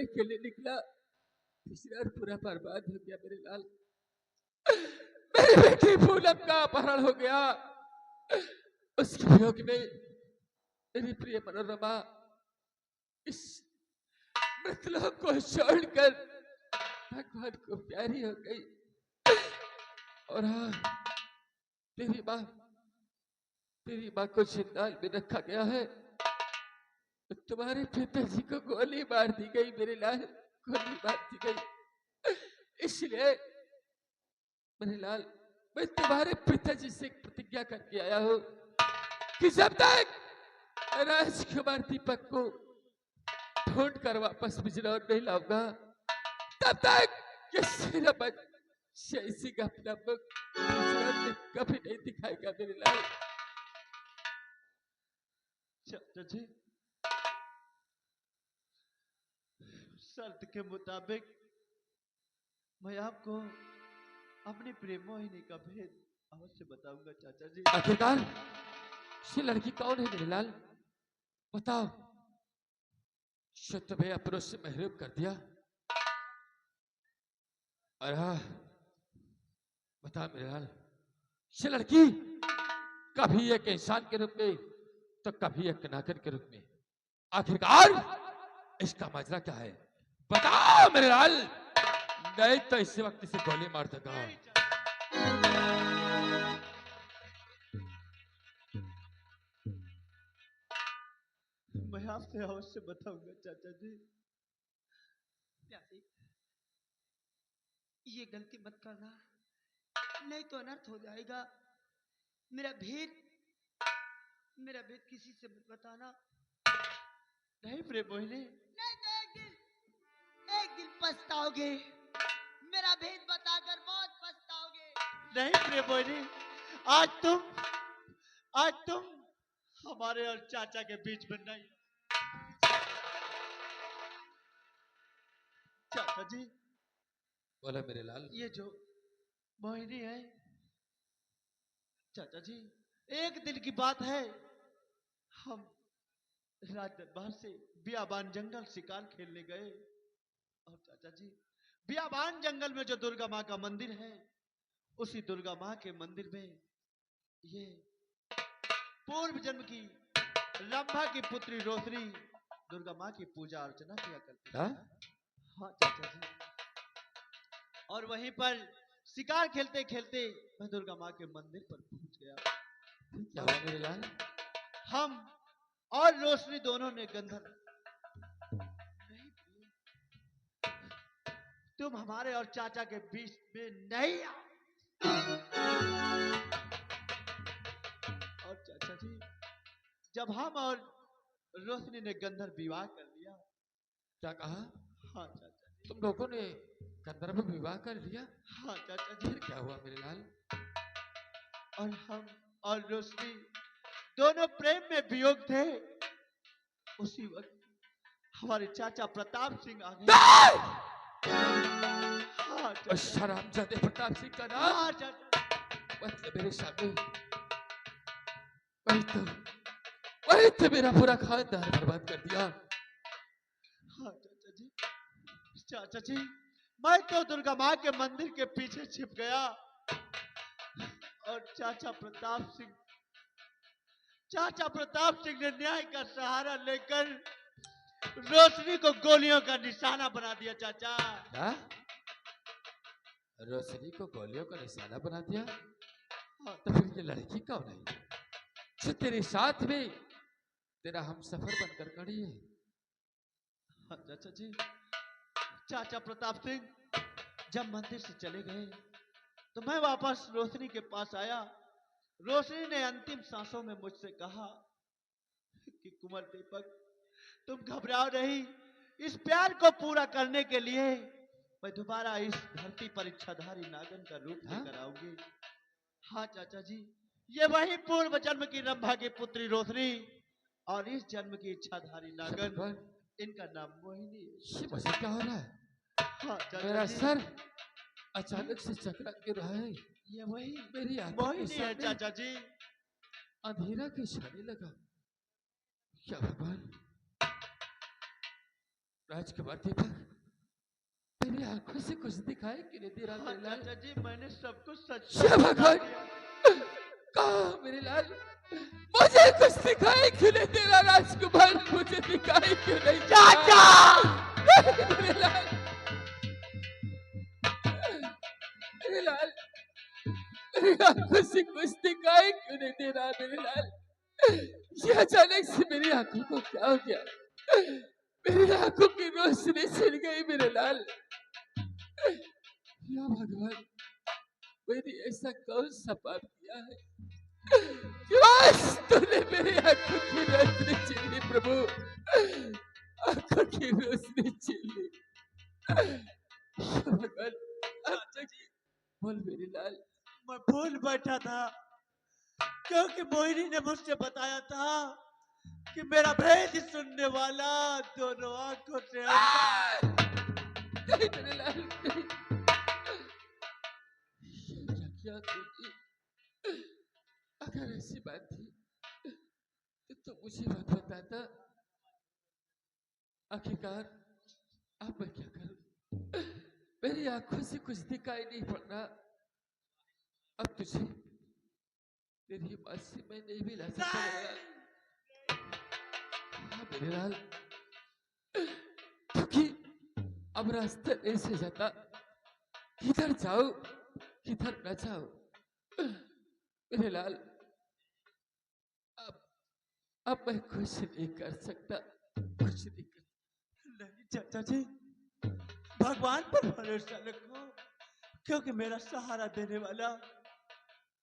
लेने के लिए निकला, तीसरा और पूरा बर्बाद हो गया मेरे लाल। मेरी बेटी पूनम का अपहरण हो गया। उसके वियोग में मेरी प्रिय मनोरमा इस मृतलोक को छोड़कर भगवान को प्यारी हो गई। और हाँ, तेरी माँ को जिंदाल में रखा गया है। तुम्हारे पिताजी को गोली मार दी गई मेरे लाल, गोली मार दी गई। इसलिए मेरे लाल, मैं तुम्हारे पिताजी से एक प्रतिज्ञा करके आया हूँ कि जब तक राजकुमार दीपक को ढूंढ कर वापस बिजनौर नहीं लाऊंगा, तब तक ये सेनापति शेर सिंह अपना मुख बिजनौर में कभी नहीं दिखाएगा मेरे लाल। चाचा जी, शर्त के मुताबिक मैं आपको अपनी प्रेम मोहिनी का भेद अवश्य बताऊंगा चाचा जी। आखिरकार ये लड़की कौन है मेरे लाल, बताओ। जो तुम्हें अपनों से महरूम कर दिया। और हाँ, बता मेरे लाल, ये लड़की कभी एक इंसान के रूप में तो कभी एक नागर के रूप में, आखिरकार इसका माजरा क्या है, बताओ मेरे लाल, नहीं तो इसी वक्त इसे गोली मार दूंगा। मैं आपसे अवश्य बताऊंगा चाचा जी। प्यासी, ये गलती मत करना, नहीं तो अनर्थ हो जाएगा। मेरा भेद किसी से मत बताना। नहीं प्रेम मोहिनी, नहीं तो एक दिन पछताओगे। मेरा भेद बताकर बहुत पछताओगे। नहीं प्रेम मोहिनी, आज तुम हमारे और चाचा के बीच में नहीं। चाचा जी, बोले मेरे लाल, ये जो मोहिनी है, चाचा जी, एक दिन की बात है, हम राज दरबार से बियाबान जंगल शिकार खेलने गए। और चाचा जी, बियाबान जंगल में जो दुर्गा माँ का मंदिर है, उसी दुर्गा माँ के मंदिर में ये पूर्व जन्म की रंभा की पुत्री रोशनी दुर्गा माँ की पूजा अर्चना किया करती थी। हाँ चाचा जी, और वहीं पर शिकार खेलते खेलते मैं दुर्गा माँ के मंदिर पर पहुंच गया। क्या हुआ मेरे लाल? हम और रोशनी दोनों ने गंधर्व नहीं पिए। तुम हमारे और चाचा के बीच में नहीं आओ। और चाचा जी, जब हम और रोशनी ने गंधर्व विवाह कर लिया। क्या कहा? हाँ चाचा जी। तुम लोगों ने गंधर्व विवाह कर लिया? हाँ चाचा जी। फिर क्या हुआ मेरे लाल? और हम और रोशनी दोनों प्रेम में वियोग थे। उसी वक्त हमारे चाचा प्रताप सिंह आ गए। हाँ और शराबजादे प्रताप सिंह का नाम? हाँ चाचा। मतलब मेरे सामने वही तो मेरा पूरा खानदान बर्बाद कर दिया। हाँ चाचा जी। चाचा जी, मैं तो दुर्गा माँ के मंदिर के पीछे छिप गया और चाचा प्रताप सिंह ने न्याय का सहारा लेकर रोशनी को गोलियों का निशाना बना दिया चाचा। क्या? रोशनी को गोलियों का निशाना बना दिया? हाँ। तो फिर ये लड़की कौन है जो तेरे साथ में तेरा हम सफर बनकर खड़ी है? हाँ चाचा जी, चाचा प्रताप सिंह जब मंदिर से चले गए तो मैं वापस रोशनी के पास आया। रोशनी ने अंतिम सांसों में मुझसे कहा कि कुंवर दीपक, तुम घबराओ नहीं, इस प्यार को पूरा करने के लिए मैं दोबारा इस धरती पर इच्छाधारी नागन का रूप लेकर आऊंगी। हाँ चाचा जी, ये वही पूर्व जन्म की रंभा की पुत्री रोशनी और इस जन्म की इच्छाधारी नागन, इनका नाम मोहिनी है। ये मुझे क्या हो रहा है? हाँ चाचा मेरा जी, सर अचानक से चकरा गिर रहा है। ये वही मेरी आंखों के मोहिनी है सामने चाचा जी। अंधेरा क्यों छाने लगा? क्या भगवान, राजकुमार दीपक, मेरी आंखों से कुछ दिखाई क्यों नहीं दे रहा हाँ मेरे लाल? चाचा जी, मैंने सब कुछ सच हे सच बता भगवान! दिया। कहाँ मेरे लाल? मुझे कुछ दिखाई क्यों नहीं दे रहा राजकुमार? मुझे दिखाई क्यों नहीं दे रहा? चाचा! मेरे लाल, मेरे लाल, मेरी आंखों से कुछ दिखाई क्यों नहीं दे रहा मेरे लाल? ये अचानक से मेरी आंखों को क्या हो गया? मेरी आंखों की रोशनी छिन गई मेरे लाल। या भगवान, मैंने ऐसा कौन सा पाप किया है कि आज तूने मेरी आंखों की रोशनी छीन ली प्रभु? आंखों की रोशनी छीन ली। या भगवान, चाचा जी, बोल मेरे लाल। मैं भूल बैठा था, क्योंकि मोहिनी ने मुझसे बताया था कि मेरा भेद सुनने वाला दोनों आंखों से नहीं मेरे लाल, नहीं। ये क्या किया तूने? अगर ऐसी बात थी तो मुझे मत बताता। आखिरकार अब मैं क्या करूं? मेरी आंखों से कुछ दिखाई नहीं पड़ रहा। अब तुझे तेरी बात से मैं नहीं मिला सकता मेरे लाल। हाँ मेरे लाल, क्योंकि अब रास्ता ऐसे जाता, किधर जाओ किधर न जाओ मेरे लाल। अब अब मैं कुछ नहीं कर सकता, कुछ नहीं कर। नहीं चाचा जी, भगवान पर भरोसा रखो, क्योंकि मेरा सहारा देने वाला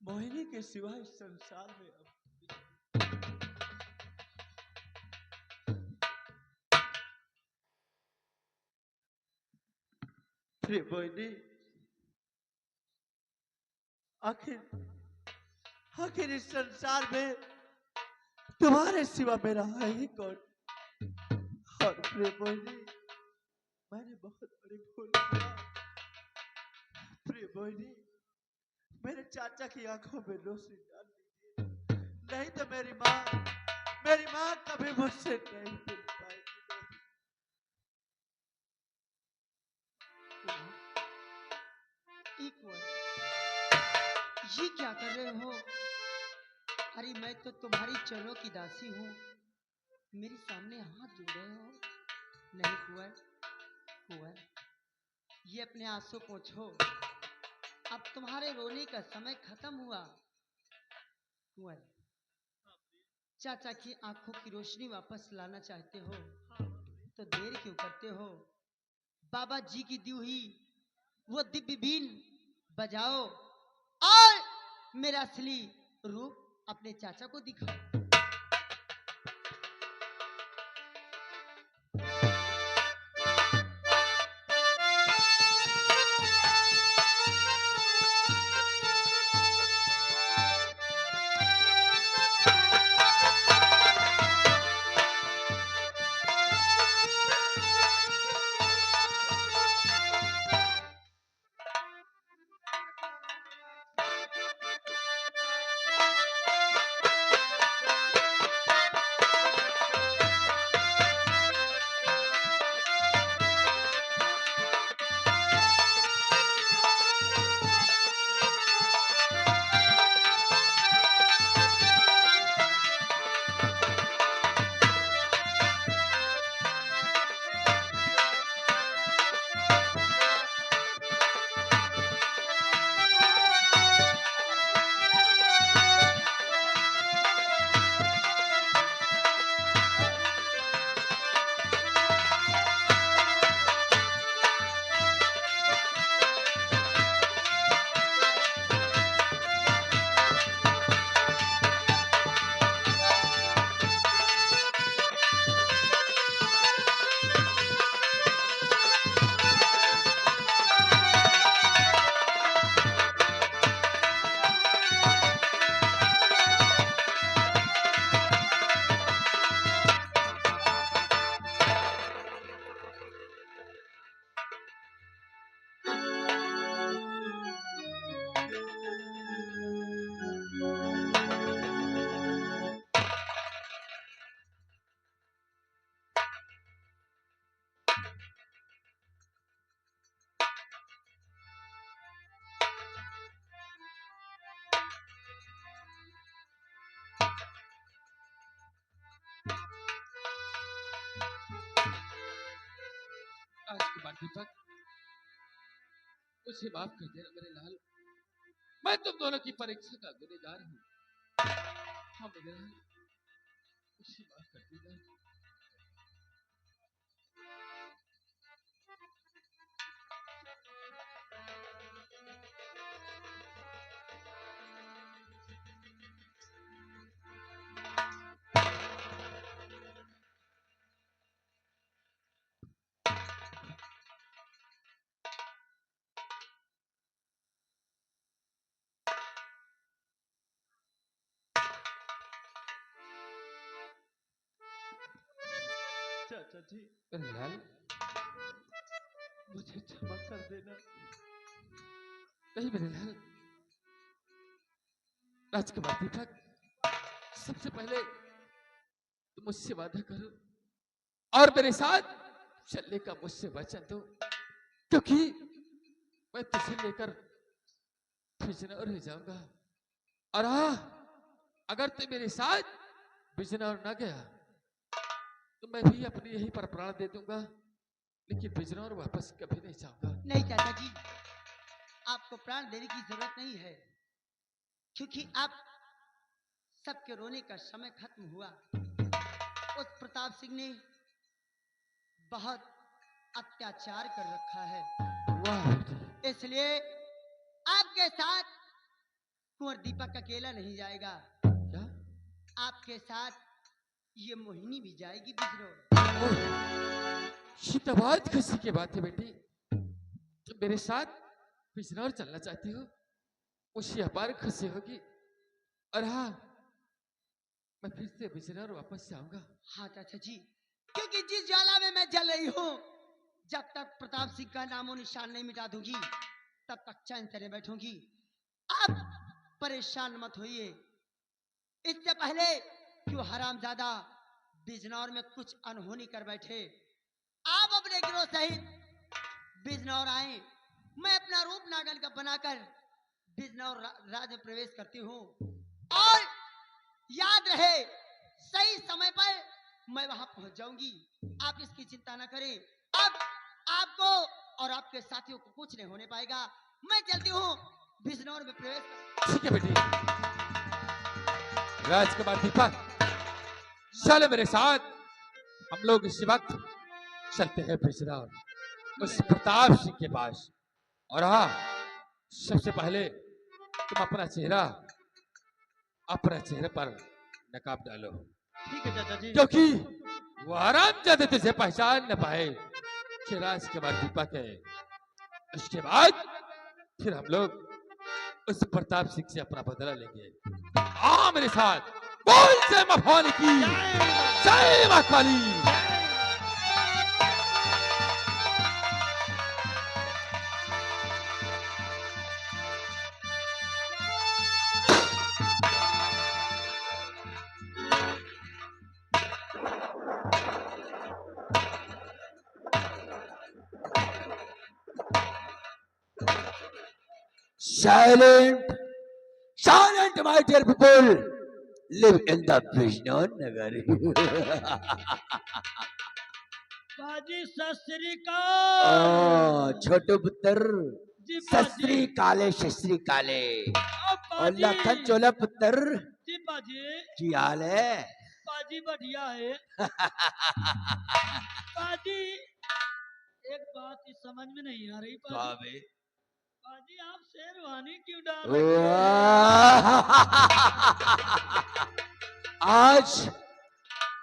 मोहिनी के सिवा इस संसार में अब प्रिय मोहिनी, आखिर आखिर इस संसार में तुम्हारे सिवा मेरा है ही कौन? और प्रिय मोहिनी, मैंने बहुत बड़ी भूल किया। प्रिय मोहिनी, मेरे चाचा की आंखों में रोशनी डाल दीजिए, नहीं तो मेरी माँ कभी मुझसे नहीं मिल पाएगी। एक बार, ये क्या कर रहे हो? अरे मैं तो तुम्हारी चरणों की दासी हूँ, मेरे सामने हाथ जोड़ रहे हो? नहीं कुंवर, कुंवर, ये अपने आंसू पोंछो। अब तुम्हारे रोने का समय खत्म हुआ। कुंवर, चाचा की आंखों की रोशनी वापस लाना चाहते हो तो देर क्यों करते हो? बाबा जी की दी हुई वो दिव्य बीन बजाओ और मेरा असली रूप अपने चाचा को दिखाओ। राजकुमार दीपक, मुझे माफ कर देना मेरे लाल। मैं तुम दोनों की परीक्षा का गुनहगार हूँ। हाँ मेरे लाल, मुझे माफ कर देना। चाचा जी, मेरे लाल, मुझे क्षमा कर देना। नहीं मेरे लाल, राजकुमार दीपक, सबसे पहले तुम मुझसे वादा करो और मेरे साथ चलने का मुझसे वचन दो, क्योंकि मैं तुझे लेकर बिजनौर हो जाऊंगा। और हाँ, अगर तू मेरे साथ बिजनौर ना गया तो मैं भी अपने यहीं पर प्राण दे दूंगा, लेकिन बिजनौर वापस कभी नहीं जाऊंगा। नहीं चाचा जी, आपको प्राण देने की जरूरत नहीं है, क्योंकि आप सबके रोने का समय खत्म हुआ। उस प्रताप सिंह ने बहुत अत्याचार कर रखा है, वाह बेटी, इसलिए आपके साथ कुंवर दीपक अकेला नहीं जाएगा, क्या? आपके साथ ये मोहिनी भी जाएगी बिजनौर। ओह, ये तो बहुत खुशी की बात है बेटी। तुम मेरे साथ बिजनौर चलना चाहती हो, मुझे अपार खुशी होगी। और हाँ, मैं फिर से बिजनौर वापस जाऊंगा। हाँ चाचा जी, क्योंकि जिस ज्वाला में मैं जल रही हूँ, जब तक प्रताप सिंह का नामो निशान नहीं मिटा दूंगी, तब तक चैन से नहीं बैठूंगी। आप परेशान मत होइए। इससे पहले क्यों हरामजादा बिजनौर में कुछ अनहोनी कर बैठे, आप अपने गिरोह सहित बिजनौर आए, मैं अपना रूप नागन का बनाकर बिजनौर राज में प्रवेश करती हूँ। और याद रहे, सही समय पर मैं वहां पहुंच जाऊंगी, आप इसकी चिंता ना करें। अब आपको और आपके साथियों को कुछ नहीं होने पाएगा। मैं चलती हूँ बिजनौर में प्रवेश। ठीक है बेटी। राजकुमार दीपक, चलो मेरे साथ, हम लोग इस वक्त चलते हैं बिजनौर, उस प्रताप सिंह के पास। और हाँ, सबसे पहले तुम अपना चेहरे पर नकाब डालो, ठीक है चाचा जी। क्योंकि वो हरामजादे तुझे पहचान न पाए कि राजकुमार दीपक है। उसके बाद फिर हम लोग उस प्रताप सिंह से अपना बदला लेंगे। आ मेरे साथ, बोल जय मां भवानी की, जय मां काली। Silent, silent, my dear people, live in the Vishnu Nagari. बाजी सत श्री अकाल। छोटू पुत्र, जी शस्त्री काले, शस्त्री काले, और बाजी। लखन चोला पुत्र, जी बाजी। की हाल है? बाजी बढ़िया है। बाजी, एक बात ही समझ में नहीं आ रही बाजी। बाजी आप शेरवानी क्यों डाल रखे हैं? आज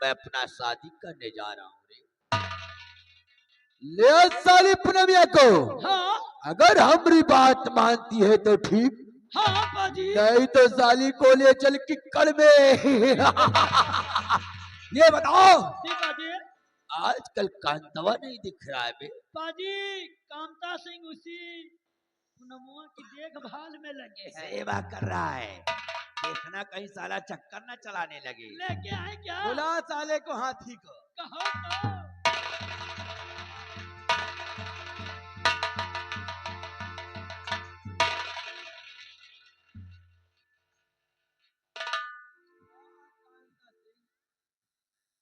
मैं अपना शादी करने जा रहा हूँ रे। ले साली पूनमिया को, हाँ अगर हमारी बात मानती है तो ठीक, हाँ बाजी। नहीं तो साली को ले चल किक्कड़ में। ये बताओ, जी बाजी। आजकल कांतवा नहीं दिख रहा है बे? बाजी, कामता सिंह उसी पूनमुआ की देखभाल में लगे हैं। सेवा कर रहा है, देखना कहीं साला चक्कर न चलाने लगे। लेके आए क्या? बुला साले को, हाथी को। कहो तो।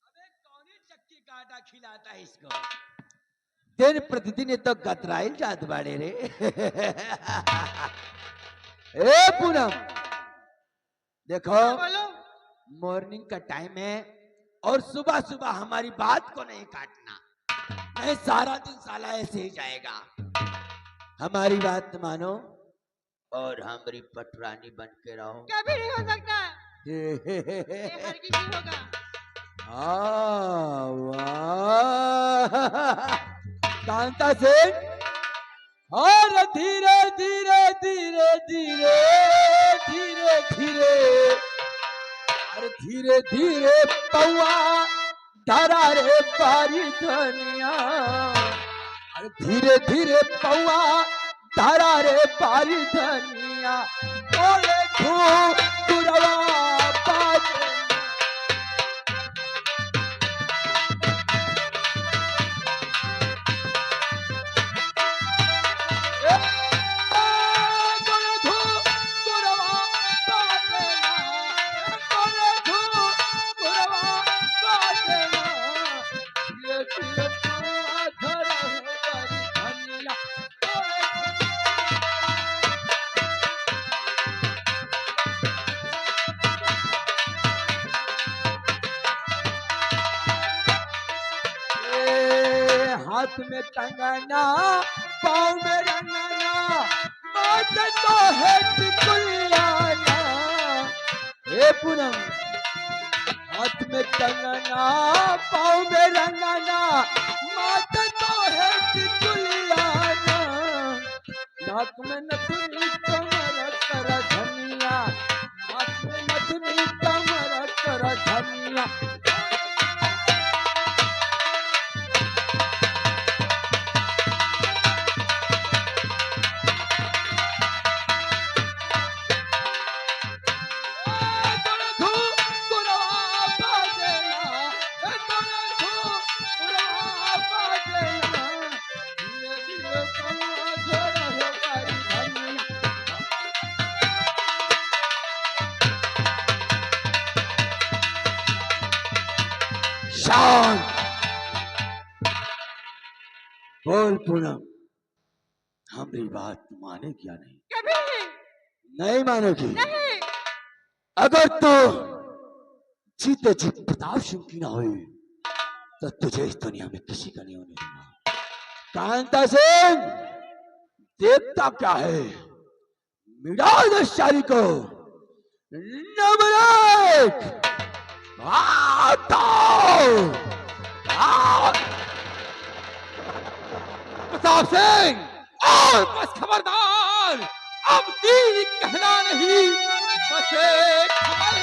अबे कौन चक्की का आटा खिलाता है इसको? दिन प्रतिदिन ये तो कतराइल जात बाड़े रे। ए पूनम देखो, हाँ, बोलो। मॉर्निंग का टाइम है और सुबह सुबह हमारी बात को नहीं काटना, नहीं सारा दिन साला ऐसे ही जाएगा। हमारी बात मानो और हमारी पटरानी बन के रहो। कभी नहीं हो सकता, ये हरगिज नहीं होगा। वाह कांता सिंह, और धीरे धीरे धीरे धीरे धीरे धीरे, अरे धीरे धीरे पौआ धरा रे पारी धनिया, अरे धीरे धीरे पौआ धरा रे पारी धनिया, बोले धुरवा बाजे। हाथ में टंगना पाँव में रंगना, बात तो है टिकुलियाना। हे पूनम, हाथ में टंगना पाँव में रंगना, बात तो है टिकुलियाना। नाक में नथुनी कमर कर धनिया, नाक में नथुनी कमर कर धनिया। शांत बोल पूनम, हमारी बात मानेगी या नहीं? कभी नहीं। नहीं मानेगी? नहीं। अगर तो जीते जी प्रताप सिंह की ना हुई तो तुझे इस दुनिया में किसी का नहीं होने देना। कांता सिंह, देखता क्या है, मिटा दे शाली को। नमरेक प्रताप सिंह, और बस खबरदार, अब तीर कहना नहीं, बस एक खबर।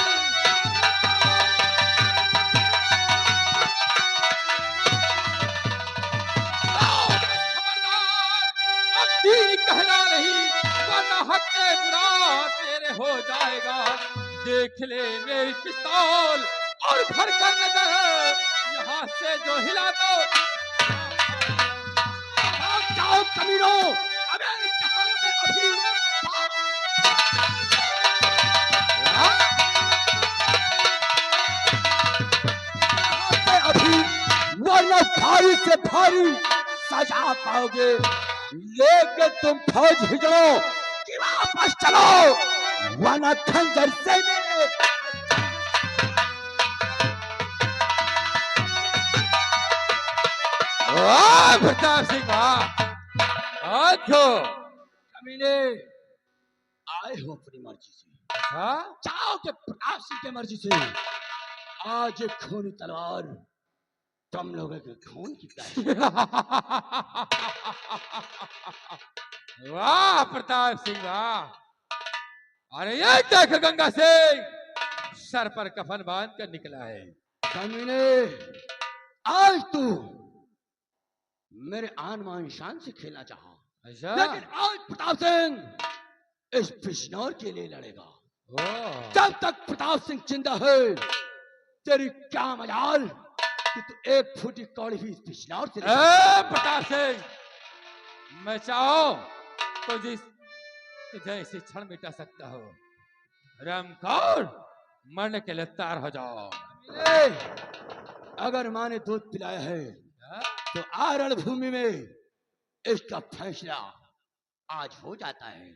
तीर कहना नहीं, वरना हक बुरा तेरे हो जाएगा। देख ले मेरी पिस्तौल और भर कर नजर, यहाँ से जो हिला दो। जाओ कमीनों, अबे कहां से अभी वरना भारी से भारी सजा पाओगे। लेके तुम फौज हिजड़ो कि वापस चलो, वरना खंजर से मेरे। वाह प्रताप सिंह, वाह। कमीने आए हो अपनी मर्जी से, हाँ? जाओ के प्रताप सिंह की मर्जी से। आज एक खूनी तलवार तुम लोगों के खून की प्याली। वाह प्रताप सिंह, वाह। अरे ये देख गंगा सिंह, सर पर कफन बांध कर निकला है। कमीने, आज तू मेरे आन मान शान से खेलना चाहा, अच्छा? लेकिन आज प्रताप सिंह इस बिजनौर के लिए लड़ेगा। ओह। जब तक प्रताप सिंह जिंदा है, तेरी क्या मजाल कि तू एक फुटी कौड़ी भी इस बिजनौर से प्रताप सिंह, मैं चाहूं तो तुझे इसी क्षण मिटा सकता हो। रामकौर, मरने के लिए तैयार हो जाओ। अगर माँ ने दूध पिलाया है तो आरण भूमि में इसका फैसला आज हो जाता है।